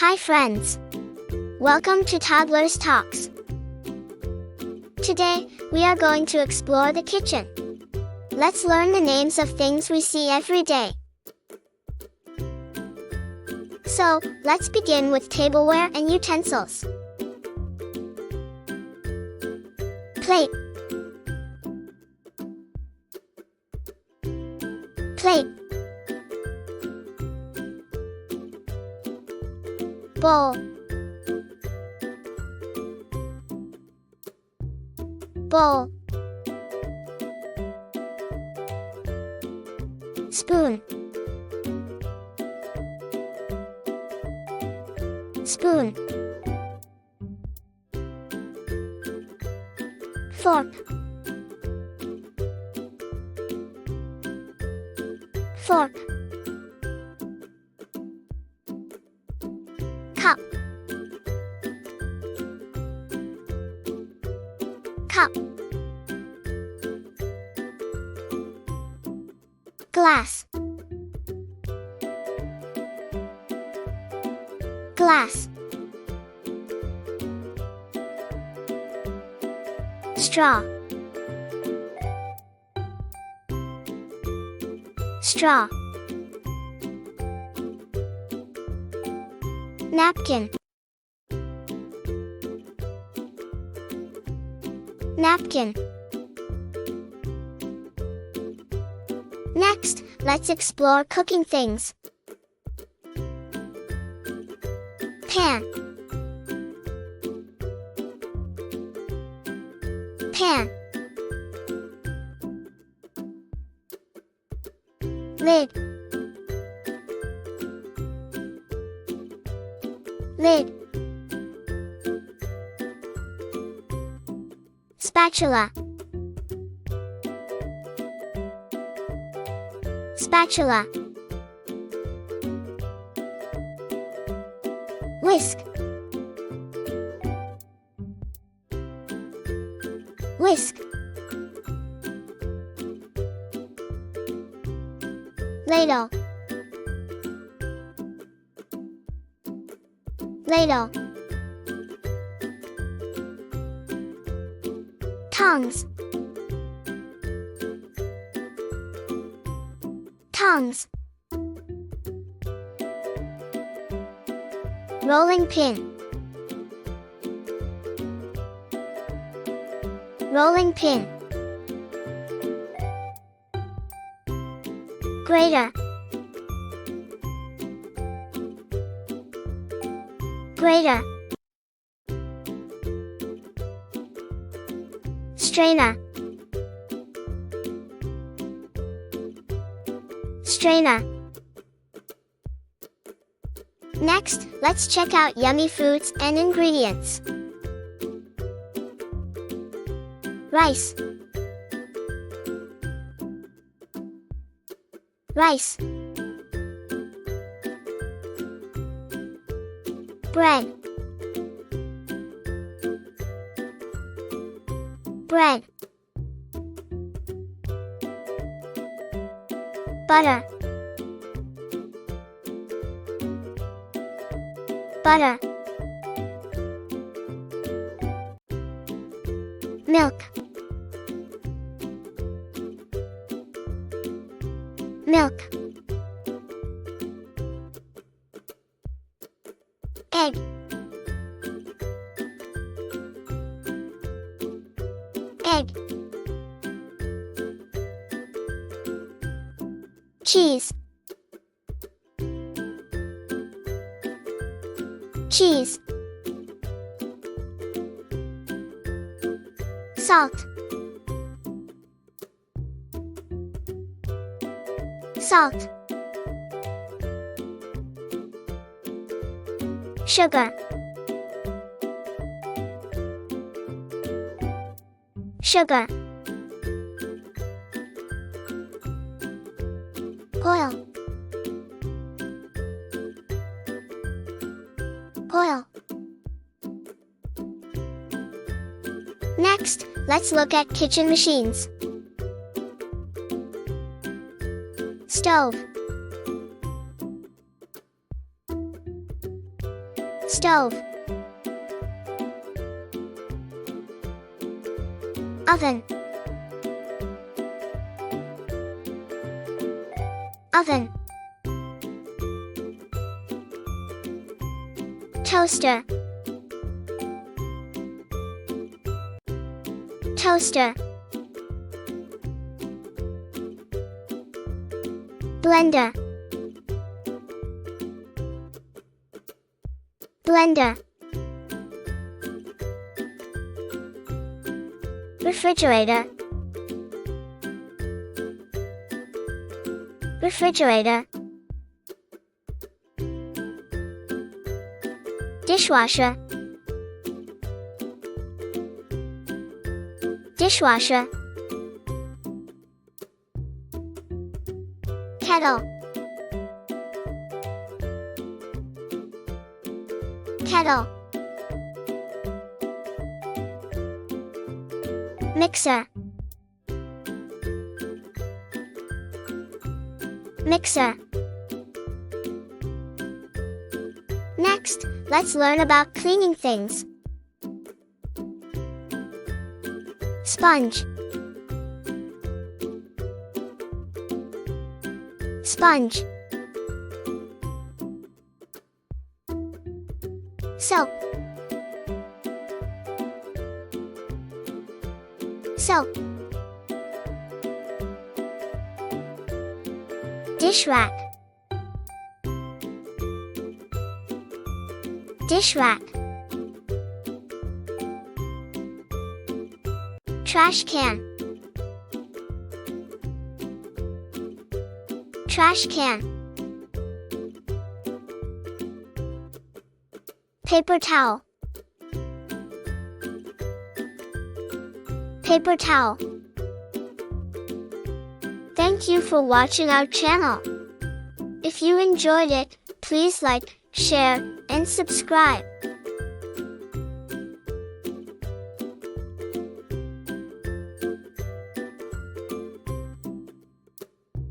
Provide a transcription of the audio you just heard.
Hi friends! Welcome to Toddlers Talks. Today, we are going to explore the kitchen. Let's learn the names of things we see every day. So, let's begin with tableware and utensils. Plate. Plate. Bowl. Bowl. Spoon. Spoon. Fork. Fork. Cup. Cup. Glass. Glass. Straw. Straw. Napkin. Napkin. Next, let's explore cooking things. Pan. Pan. Lid. Lid. Spatula. Spatula. Whisk. Whisk. Ladle. Ladle. Tongs. Tongs. Rolling pin. Rolling pin. Grater. Grater. Strainer. Strainer. Next, let's check out yummy foods and ingredients. Rice. Rice. Bread. Bread. Butter. Butter. Milk. Milk. Egg. Egg. Cheese. Cheese. Salt. Salt. Sugar. Sugar. Oil. Oil. Next, let's look at kitchen machines. Stove. Stove. Oven. Oven. Toaster. Toaster. Blender. Blender. Refrigerator. Refrigerator. Dishwasher. Dishwasher. Kettle. Kettle. Mixer. Mixer. Next, let's learn about cleaning things. Sponge. Sponge. Soap. Soap. Dish rack. Dish rack. Trash can. Trash can. Paper towel. Paper towel. Thank you for watching our channel. If you enjoyed it, please like, share, and subscribe.